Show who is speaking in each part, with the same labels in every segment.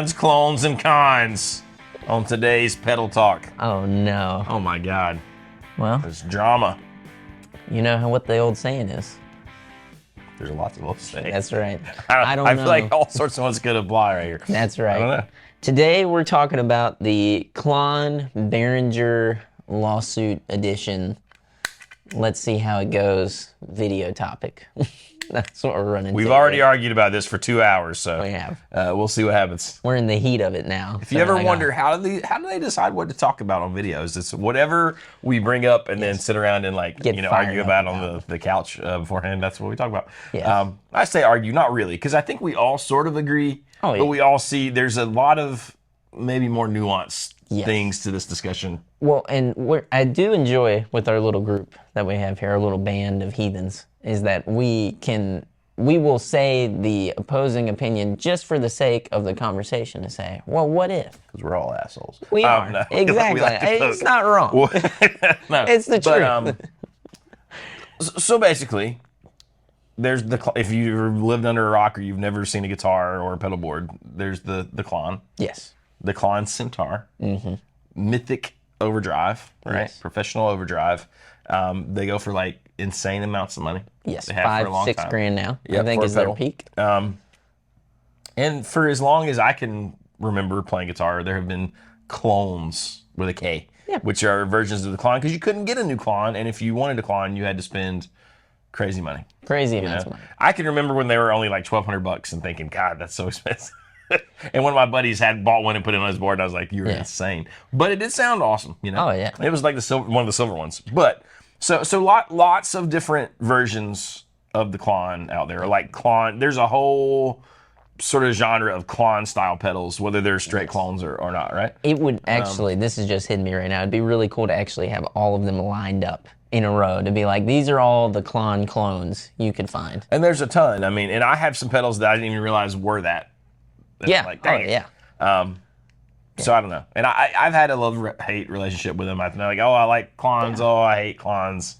Speaker 1: Cons, clones, and cons on today's Pedal Talk.
Speaker 2: Oh, no.
Speaker 1: Oh, my God.
Speaker 2: Well,
Speaker 1: There's drama.
Speaker 2: you know what the old saying is.
Speaker 1: There's lots of old sayings.
Speaker 2: That's right. I don't know.
Speaker 1: I feel like all sorts of ones could apply right here.
Speaker 2: That's right.
Speaker 1: I don't know.
Speaker 2: Today, we're talking about the Klon Behringer lawsuit edition. Let's see how it goes. Video topic. That's what we're running.
Speaker 1: We've already argued about this for 2 hours, so
Speaker 2: We have.
Speaker 1: We'll see what happens.
Speaker 2: We're in the heat of it now.
Speaker 1: If you ever wonder how do they decide what to talk about on videos, it's whatever we bring up and then sit around and argue about on the couch beforehand. That's what we talk about.
Speaker 2: Yes.
Speaker 1: I say argue, not really, because I think we all sort of agree,
Speaker 2: Oh, yeah.
Speaker 1: but we all see there's a lot of maybe more nuanced
Speaker 2: Yes.
Speaker 1: things to this discussion.
Speaker 2: Well, and I do enjoy with our little group that we have here, our little band of heathens, is that we will say the opposing opinion just for the sake of the conversation to say, well, what if?
Speaker 1: Because we're all assholes.
Speaker 2: We are.
Speaker 1: No,
Speaker 2: Exactly.
Speaker 1: we like to poke.
Speaker 2: It's not wrong.
Speaker 1: No,
Speaker 2: It's the truth.
Speaker 1: So basically, there's if you've lived under a rock or you've never seen a guitar or a pedal board, there's the Klon.
Speaker 2: Yes.
Speaker 1: The Klon Centaur. Mm-hmm. Mythic Overdrive, right?
Speaker 2: Yes.
Speaker 1: Professional Overdrive. They go for like insane amounts of money.
Speaker 2: Yes,
Speaker 1: They have for a long
Speaker 2: $5-6
Speaker 1: time.
Speaker 2: grand now.
Speaker 1: Yep,
Speaker 2: I think
Speaker 1: for a
Speaker 2: is their
Speaker 1: pedal.
Speaker 2: peak.
Speaker 1: And for as long as I can remember playing guitar, there have been clones with a K, which are versions of the Klon, because you couldn't get a new Klon, and if you wanted a Klon, you had to spend crazy money.
Speaker 2: Crazy amounts of money.
Speaker 1: I can remember when they were only like $1,200 and thinking, God, that's so expensive. And one of my buddies had bought one and put it on his board, and I was like, "You're insane." But it did sound awesome, you know.
Speaker 2: Oh, yeah.
Speaker 1: It was like one of the silver ones. But so lots of different versions of the Klon out there. Like Klon, there's a whole sort of genre of Klon style pedals, whether they're straight clones or not, right?
Speaker 2: It would actually, this is just hitting me right now, it'd be really cool to actually have all of them lined up in a row to be like, these are all the Klon clones you could find.
Speaker 1: And there's a ton. I mean, and I have some pedals that I didn't even realize were that.
Speaker 2: Yeah.
Speaker 1: Like, dang it. So I don't know. And I've had a love-hate relationship with them. I'm like, oh, I like Klons. Oh, I hate Klons.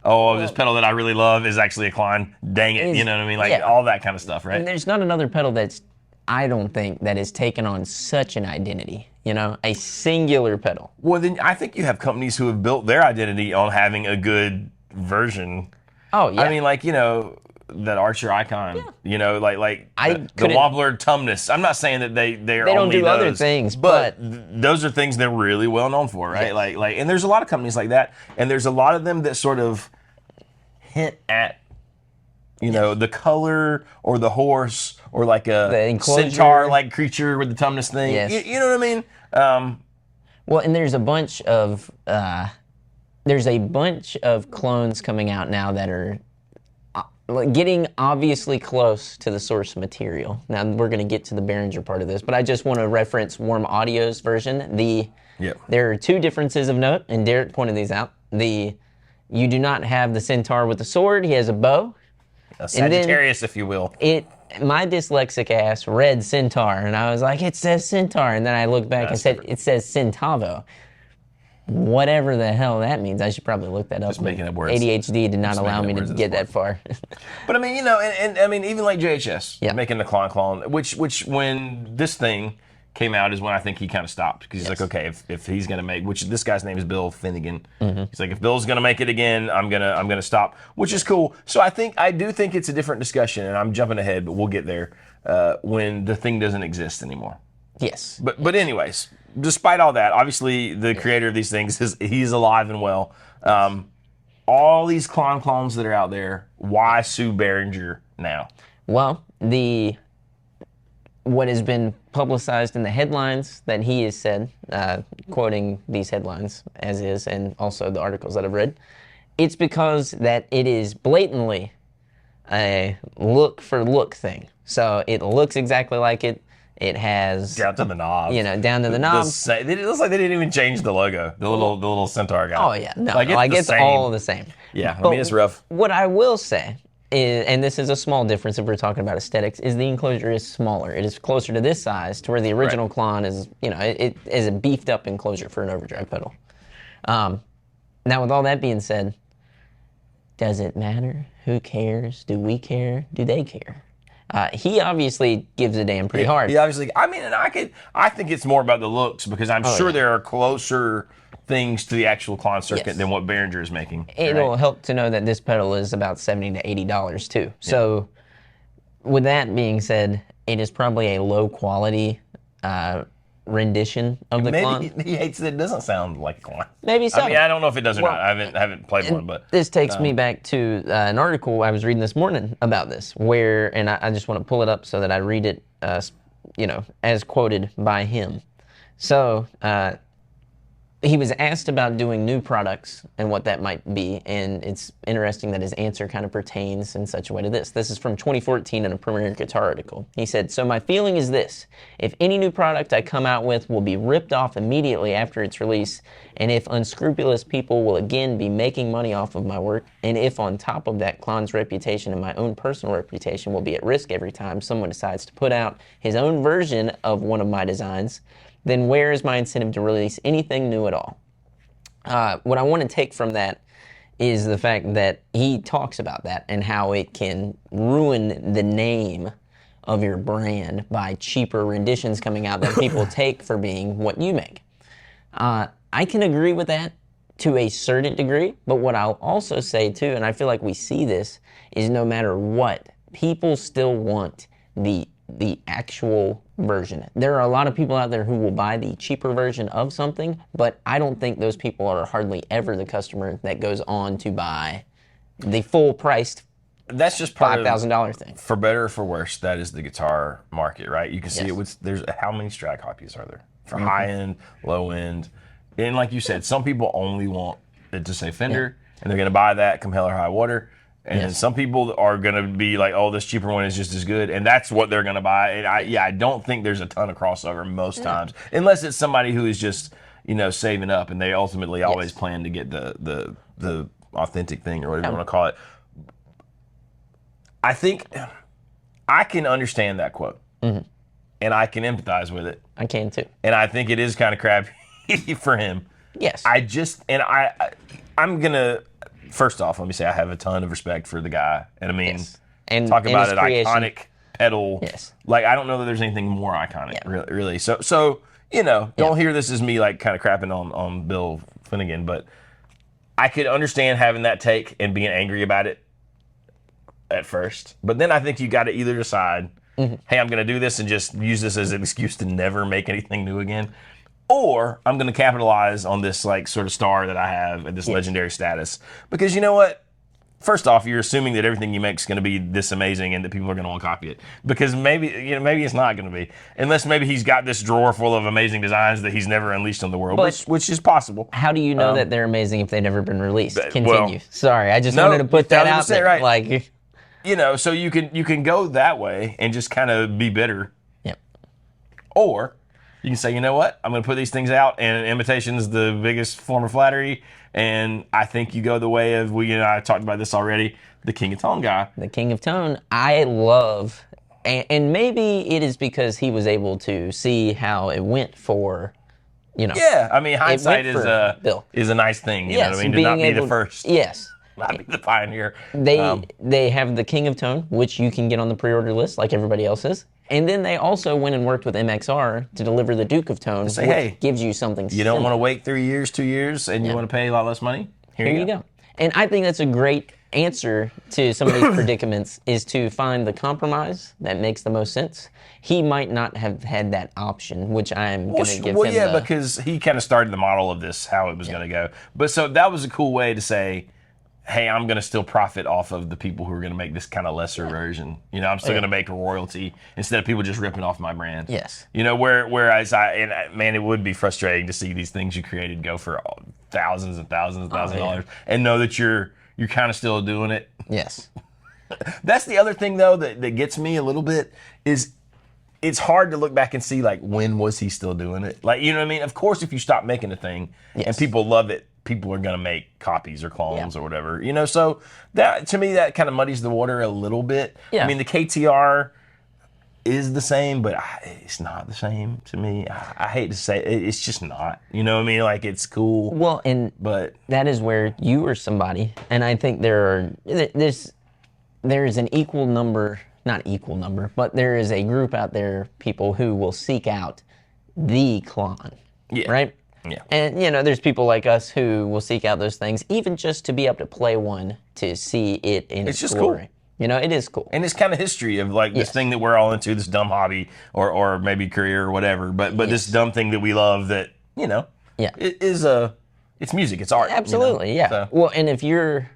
Speaker 1: Oh, this pedal that I really love is actually a Klon. Dang it. You know what I mean? Like all that kind of stuff, right?
Speaker 2: And there's not another pedal that's, I don't think, that has taken on such an identity. You know, a singular pedal.
Speaker 1: Well, then I think you have companies who have built their identity on having a good version.
Speaker 2: Oh, yeah.
Speaker 1: I mean, like, you know, that Archer Icon, you know, like the Wobbler Tumnus. I'm not saying that they
Speaker 2: don't do other things, but
Speaker 1: those are things they're really well known for, right?
Speaker 2: Yes.
Speaker 1: Like, and there's a lot of companies like that, and there's a lot of them that sort of hint at, you know, the color or the horse or like a centaur-like creature with the Tumnus thing.
Speaker 2: Yes.
Speaker 1: You know what I mean?
Speaker 2: Well, and there's a bunch of clones coming out now that are getting obviously close to the source material. Now, we're going to get to the Behringer part of this, but I just want to reference Warm Audio's version. There are two differences of note, and Derek pointed these out. You do not have the Centaur with the sword. He has a bow.
Speaker 1: A Sagittarius, if you will.
Speaker 2: My dyslexic ass read Centaur, and I was like, it says Centaur. And then I looked back and said, it says Centavo. Whatever the hell that means. I should probably look that up.
Speaker 1: Just making up words.
Speaker 2: ADHD did not allow me to get that far.
Speaker 1: But I mean, you know, and I mean, even like JHS making the clone, which when this thing came out is when I think he kind of stopped, because he's like, okay, if he's gonna make, which this guy's name is Bill Finnegan. He's like, if Bill's gonna make it again, I'm gonna stop, which is cool. So I do think it's a different discussion, and I'm jumping ahead, but we'll get there when the thing doesn't exist anymore.
Speaker 2: Yes.
Speaker 1: But anyways, despite all that, obviously the creator of these things he's alive and well. All these clones that are out there, why sue Behringer now?
Speaker 2: Well, what has been publicized in the headlines that he has said, quoting these headlines as is, and also the articles that I've read, it's because that it is blatantly a look for look thing. So it looks exactly like it. It has
Speaker 1: down to the knob.
Speaker 2: You know, down to the knob.
Speaker 1: It looks like they didn't even change the logo. The little Centaur guy.
Speaker 2: Oh yeah, no, it's all the same.
Speaker 1: Yeah, I mean, it's rough.
Speaker 2: What I will say is, and this is a small difference if we're talking about aesthetics, is the enclosure is smaller. It is closer to this size, to where the original Klon is, you know, it is a beefed up enclosure for an overdrive pedal. Now, with all that being said, does it matter? Who cares? Do we care? Do they care? He obviously gives a damn pretty hard.
Speaker 1: He obviously, I mean, and I think it's more about the looks because I'm sure there are closer things to the actual Klon circuit than what Behringer is making.
Speaker 2: It'll help to know that this pedal is about $70 to $80 too. Yeah. So, with that being said, it is probably a low quality rendition of the Klon.
Speaker 1: Maybe he hates that it doesn't sound like a Klon.
Speaker 2: Maybe so.
Speaker 1: I mean, I don't know if it does or not. I haven't played one, but
Speaker 2: this takes me back to an article I was reading this morning about this, where, and I just want to pull it up so that I read it, as quoted by him. So, he was asked about doing new products and what that might be, and it's interesting that his answer kind of pertains in such a way to this. This is from 2014 in a Premier Guitar article. He said, "So my feeling is this: if any new product I come out with will be ripped off immediately after its release, and if unscrupulous people will again be making money off of my work, and if on top of that Klon's reputation and my own personal reputation will be at risk every time someone decides to put out his own version of one of my designs, then where is my incentive to release anything new at all?" What I want to take from that is the fact that he talks about that and how it can ruin the name of your brand by cheaper renditions coming out that people take for being what you make. I can agree with that to a certain degree, but what I'll also say too, and I feel like we see this, is no matter what, people still want the actual version. There are a lot of people out there who will buy the cheaper version of something, but I don't think those people are hardly ever the customer that goes on to buy the full priced.
Speaker 1: That's just part
Speaker 2: $5,000 thing.
Speaker 1: For better or for worse, that is the guitar market, right? You can see it with, there's how many Strat copies are there? For high end, low end. And like you said, some people only want it to say Fender, and they're going to buy that come hell or high water. And some people are going to be like, oh, this cheaper one is just as good. And that's what they're going to buy. And I don't think there's a ton of crossover most times. Unless it's somebody who is just, saving up and they ultimately always plan to get the authentic thing or whatever you want to call it. I think I can understand that quote. Mm-hmm. And I can empathize with it.
Speaker 2: I can too.
Speaker 1: And I think it is kind of crappy for him.
Speaker 2: Yes.
Speaker 1: I'm going to... First off, let me say I have a ton of respect for the guy. And I mean,
Speaker 2: and
Speaker 1: talk about an
Speaker 2: creation.
Speaker 1: Iconic pedal.
Speaker 2: Yes.
Speaker 1: Like, I don't know that there's anything more iconic, really. So don't hear this as me, like, kind of crapping on Bill Finnegan, but I could understand having that take and being angry about it at first. But then I think you got to either decide, hey, I'm going to do this and just use this as an excuse to never make anything new again. Or I'm going to capitalize on this like sort of star that I have and this legendary status. Because you know what? First off, you're assuming that everything you make is going to be this amazing and that people are going to want to copy it. Because maybe it's not going to be. Unless maybe he's got this drawer full of amazing designs that he's never unleashed on the world, which is possible.
Speaker 2: How do you know that they're amazing if they've never been released? Continue. Sorry, I just wanted to put that out there.
Speaker 1: Right.
Speaker 2: Like,
Speaker 1: so you can go that way and just kind of be bitter.
Speaker 2: Yep.
Speaker 1: Or you can say, you know what? I'm going to put these things out, and imitation is the biggest form of flattery. And I think you go the way of, I talked about this already, the King of Tone guy.
Speaker 2: The King of Tone, I love, and maybe it is because he was able to see how it went for,
Speaker 1: Yeah, I mean, hindsight is a nice thing, you know what I mean? To not be the first.
Speaker 2: Yes.
Speaker 1: Not be the pioneer.
Speaker 2: They have the King of Tone, which you can get on the pre-order list like everybody else is. And then they also went and worked with MXR to deliver the Duke of Tone, which gives you something
Speaker 1: You don't want to wait 3 years, 2 years, and you want to pay a lot less money? Here you go.
Speaker 2: And I think that's a great answer to some of these predicaments, is to find the compromise that makes the most sense. He might not have had that option, which I'm going to give him
Speaker 1: because he kind of started the model of this, how it was going to go. But so that was a cool way to say, hey, I'm going to still profit off of the people who are going to make this kind of lesser version. I'm still going to make a royalty instead of people just ripping off my brand.
Speaker 2: Yes.
Speaker 1: Whereas man, it would be frustrating to see these things you created go for thousands and thousands and thousands of dollars and know that you're kind of still doing it.
Speaker 2: Yes.
Speaker 1: That's the other thing, though, that gets me a little bit is it's hard to look back and see, like, when was he still doing it? Like, you know what I mean? Of course, if you stop making a thing and people love it, people are going to make copies or clones or whatever, so that, to me, that kind of muddies the water a little bit. I mean, the KTR is the same, but it's not the same to me. I hate to say it, it's just not, you know what I mean? Like, it's cool.
Speaker 2: Well, but that is where you are somebody, and I think there is an equal number, not equal number, but there is a group out there, people who will seek out the Klon, right?
Speaker 1: Yeah.
Speaker 2: And, you know, there's people like us who will seek out those things, even just to be able to play one, to see it in its
Speaker 1: just
Speaker 2: glory.
Speaker 1: cool.
Speaker 2: You know, it is cool.
Speaker 1: And it's kind of history of like this thing that we're all into, this dumb hobby or maybe career or whatever, but this dumb thing that we love that, you know, it is it's music, it's art.
Speaker 2: Absolutely,
Speaker 1: you know? So.
Speaker 2: Well, and if you're,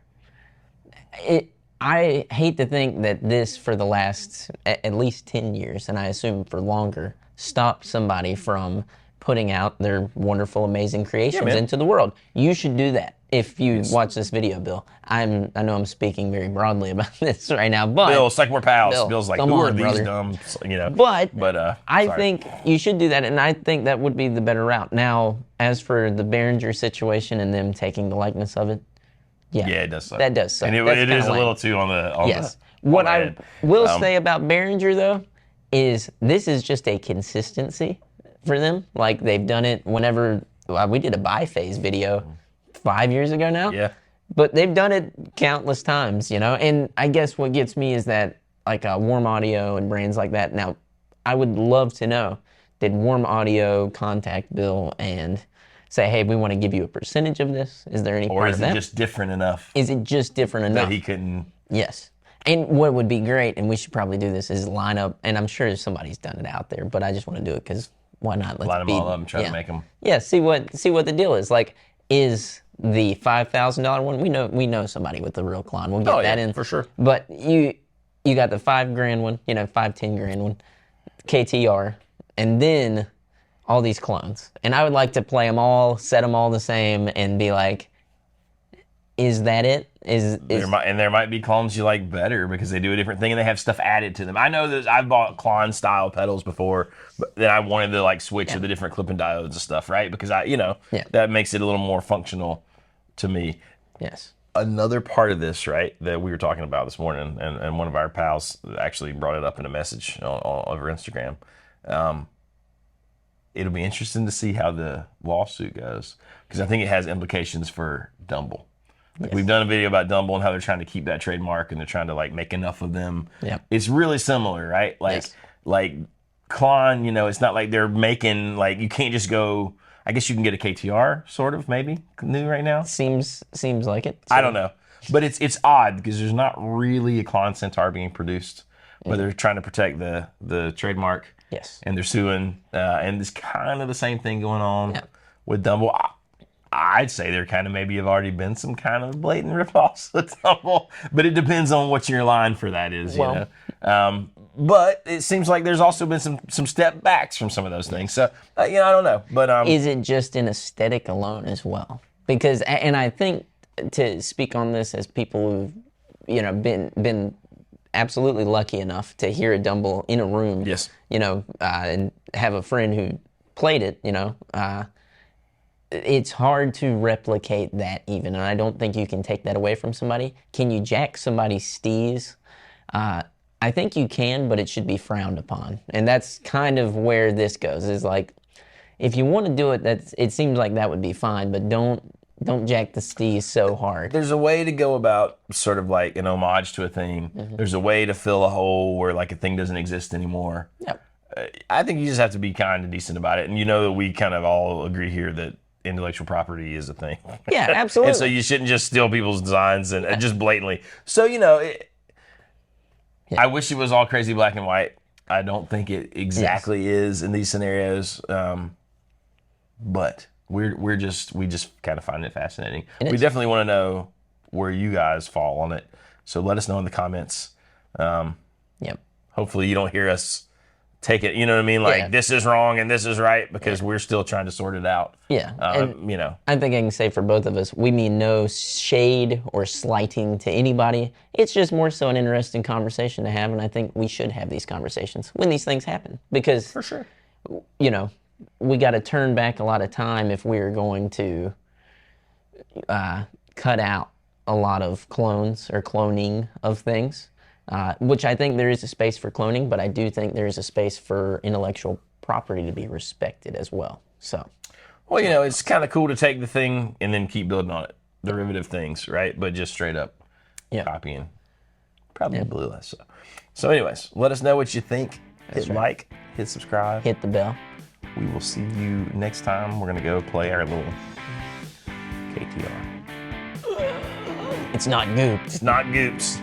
Speaker 2: I hate to think that this for the last at least 10 years, and I assume for longer, stopped somebody from putting out their wonderful, amazing creations into the world. You should do that. If you watch this video, Bill, I know I'm speaking very broadly about this right now, but
Speaker 1: Bill, it's like we're pals.
Speaker 2: Bill,
Speaker 1: Bill's like,
Speaker 2: come
Speaker 1: who
Speaker 2: on,
Speaker 1: are these
Speaker 2: brother.
Speaker 1: dumb, you know?
Speaker 2: But I
Speaker 1: sorry.
Speaker 2: think you should do that, and I think that would be the better route. Now, as for the Behringer situation and them taking the likeness of it, yeah,
Speaker 1: it does suck.
Speaker 2: That does suck.
Speaker 1: And it is a little too on the
Speaker 2: yes.
Speaker 1: The,
Speaker 2: what
Speaker 1: on
Speaker 2: I
Speaker 1: the
Speaker 2: will say about Behringer though is this is just a consistency for them. Like they've done it whenever we did a biphase video 5 years ago now.
Speaker 1: Yeah.
Speaker 2: But they've done it countless times, you know. And I guess what gets me is that like Warm Audio and brands like that. Now, I would love to know, did Warm Audio contact Bill and say, hey, we want to give you a percentage of this? Is there any part of that?
Speaker 1: Or is it just different enough?
Speaker 2: Is it just different enough?
Speaker 1: That he couldn't...
Speaker 2: Yes. And what would be great, and we should probably do this, is line up, and I'm sure somebody's done it out there, but I just want to do it because why not?
Speaker 1: Line them all up and try to make them...
Speaker 2: Yeah, see what the deal is. Like, is the $5,000 one, we know somebody with the real Klon. We'll get that in.
Speaker 1: For sure.
Speaker 2: But you got the $5,000 one, you know, $10,000 one, KTR, and then all these clones. And I would like to play them all, set them all the same, and be like, is that it?
Speaker 1: There might be clones you like better because they do a different thing and they have stuff added to them. I know that I've bought Klon style pedals before, but then I wanted to like switch to the different clipping diodes and stuff, right? Because that makes it a little more functional to me.
Speaker 2: Yes.
Speaker 1: Another part of this, right, that we were talking about this morning, and one of our pals actually brought it up in a message over Instagram. It'll be interesting to see how the lawsuit goes because I think it has implications for Dumble. Like we've done a video about Dumble and how they're trying to keep that trademark and they're trying to like make enough of them.
Speaker 2: Yeah.
Speaker 1: It's really similar, right? Like Klon, you know, it's not like they're making like you can't just go. I guess you can get a KTR, sort of, maybe new right now.
Speaker 2: Seems like it. So.
Speaker 1: I don't know, but it's odd because there's not really a Klon Centaur being produced, but they're trying to protect the trademark.
Speaker 2: Yes.
Speaker 1: And they're suing, and it's kind of the same thing going on with Dumble. I'd say there kind of maybe have already been some kind of blatant ripoffs with Dumble, but it depends on what your line for that is, you know. But it seems like there's also been some step backs from some of those things. So, I don't know. But
Speaker 2: is it just in aesthetic alone as well? Because, and I think to speak on this as people who've, you know, been absolutely lucky enough to hear a Dumble in a room,
Speaker 1: yes,
Speaker 2: you know, and have a friend who played it, you know, it's hard to replicate that even, and I don't think you can take that away from somebody. Can you jack somebody's steez? I think you can, but it should be frowned upon, and that's kind of where this goes. Is like, if you want to do it, it seems like that would be fine, but don't jack the steez so hard.
Speaker 1: There's a way to go about sort of like an homage to a thing. Mm-hmm. There's a way to fill a hole where like a thing doesn't exist anymore.
Speaker 2: Yep.
Speaker 1: I think you just have to be kind and decent about it, and you know that we kind of all agree here that intellectual property is a thing.
Speaker 2: Yeah, absolutely.
Speaker 1: And so you shouldn't just steal people's designs and just blatantly. So, you know, I wish it was all crazy black and white. I don't think it exactly is in these scenarios. But we just kind of find it fascinating. We definitely want to know where you guys fall on it. So let us know in the comments.
Speaker 2: Yep.
Speaker 1: Hopefully you don't hear us take it, you know what I mean? Like, this is wrong and this is right, because we're still trying to sort it out.
Speaker 2: Yeah.
Speaker 1: You know.
Speaker 2: I think I can say for both of us, we mean no shade or slighting to anybody. It's just more so an interesting conversation to have, and I think we should have these conversations when these things happen. Because,
Speaker 1: for sure,
Speaker 2: you know, we got to turn back a lot of time if we're going to cut out a lot of clones or cloning of things. Which I think there is a space for cloning, but I do think there is a space for intellectual property to be respected as well. So,
Speaker 1: well, you know, it's kind of cool to take the thing and then keep building on it, derivative things, right? But just straight up copying. Probably less so. So anyways, let us know what you think. Hit like, hit subscribe.
Speaker 2: Hit the bell.
Speaker 1: We will see you next time. We're going to go play our little KTR.
Speaker 2: It's not goop.
Speaker 1: It's not goops.